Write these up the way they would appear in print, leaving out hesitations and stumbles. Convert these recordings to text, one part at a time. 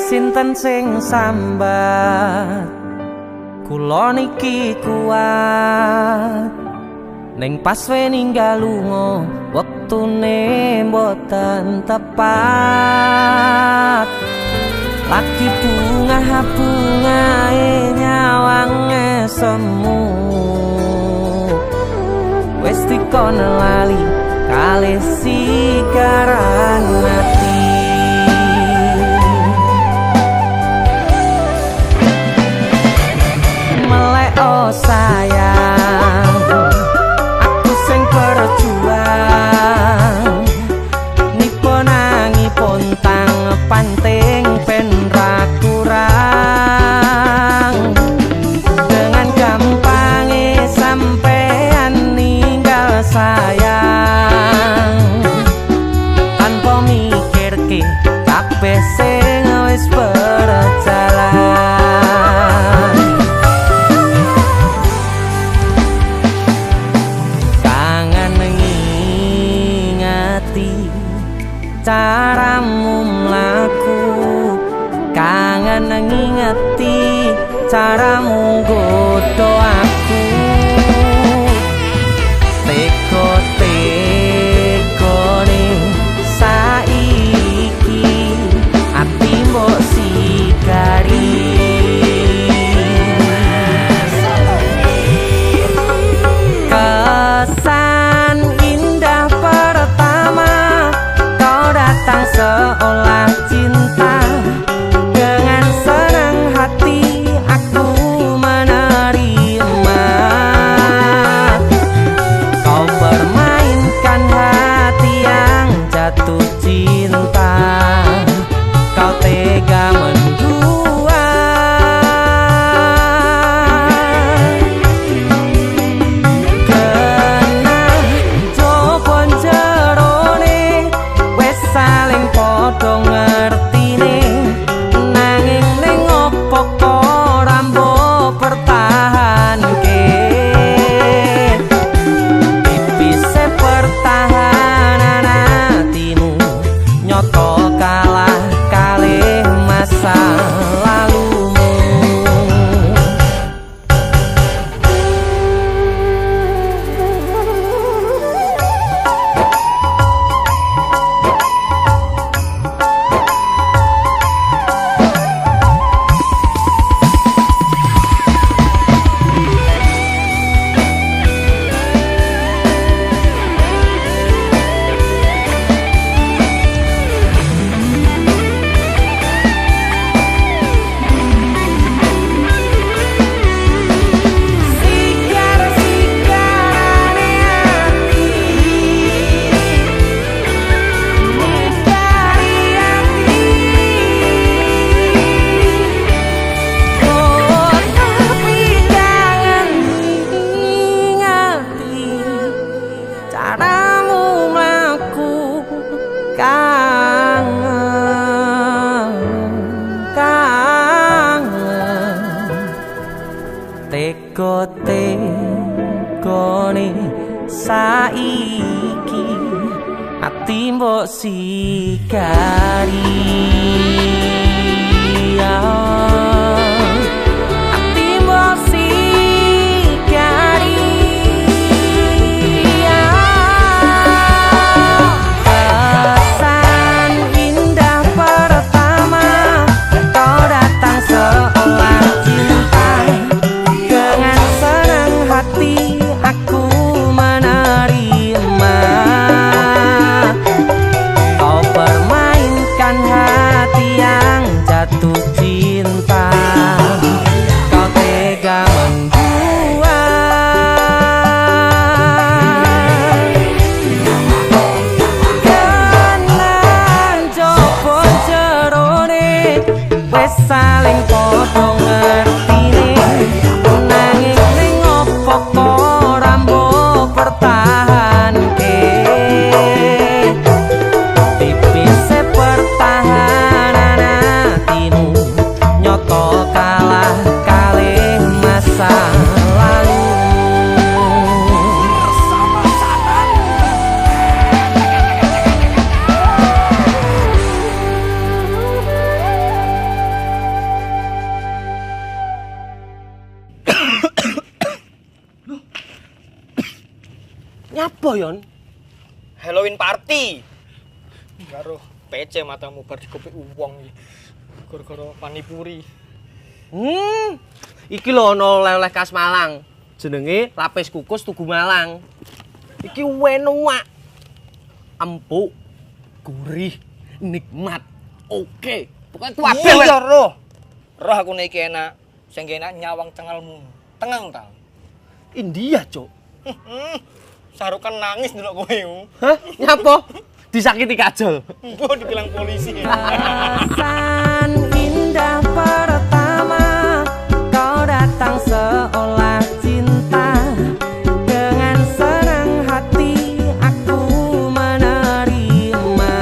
sinten sing sambat kula niki kuat ning pas we ninggal lunga wektune mboten tepat lagi bungae nyawange semu wis dikono lali kalih sikaran mati oh sayang, aku sing berjuang nipo nangipun tang panting pen ra kurang dengan gampangnya sampean ninggal sayang tanpa mikirke kabeh sing wis berjalan. Caramu mlaku kangen ngingeti caramu godho aku teko-tekone saiki ati mbok sikari kesan indah pertama datang seolah cinta dengan senang hati aku menerima kau permainkan hati yang jatuh cinta kau tega mendua kena jopon jerone saling podo ngertine nanging ning opo ora mbok pertahanke tipise pertahanan hatimu nyoto kalah kalih masa lalumu caramu mlaku kangen teko-tekone saiki ati mbok sikari ati mbok sikari kesan indah pertama kau datang seolah cinta dengan senang hati aku menerima kau permainkan hati yang jatuh cinta kau tega membuat kanan jopon jerone wes saling podo ngertine nanging ning opo ora mbok pertahanke tipise pertahanan hatimu nyoto kalah kalih masa lalu Apa yon? Halloween party. Karo PC matamu bar dikopi uang iki. Gara-gara panipuri. Iki lho ana oleh-oleh khas Malang. Jenenge lapis kukus Tugu Malang. Iki enak. Empuk, gurih, nikmat. Oke. Pokoke kabeh. Iya, roh. Roh aku nek iki enak. Sing enak nyawang cengelmu. Tengang ta. India, Cuk. Sarukan nangis ndelok kowe. Hah? Nyapa? Disakiti kajol. Mbok dibilang polisi. Perasaan indah pertama kau datang seolah cinta. Dengan senang hati aku menerima.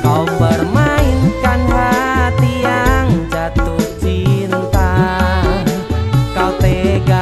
Kau permainkan hati yang jatuh cinta. Kau tega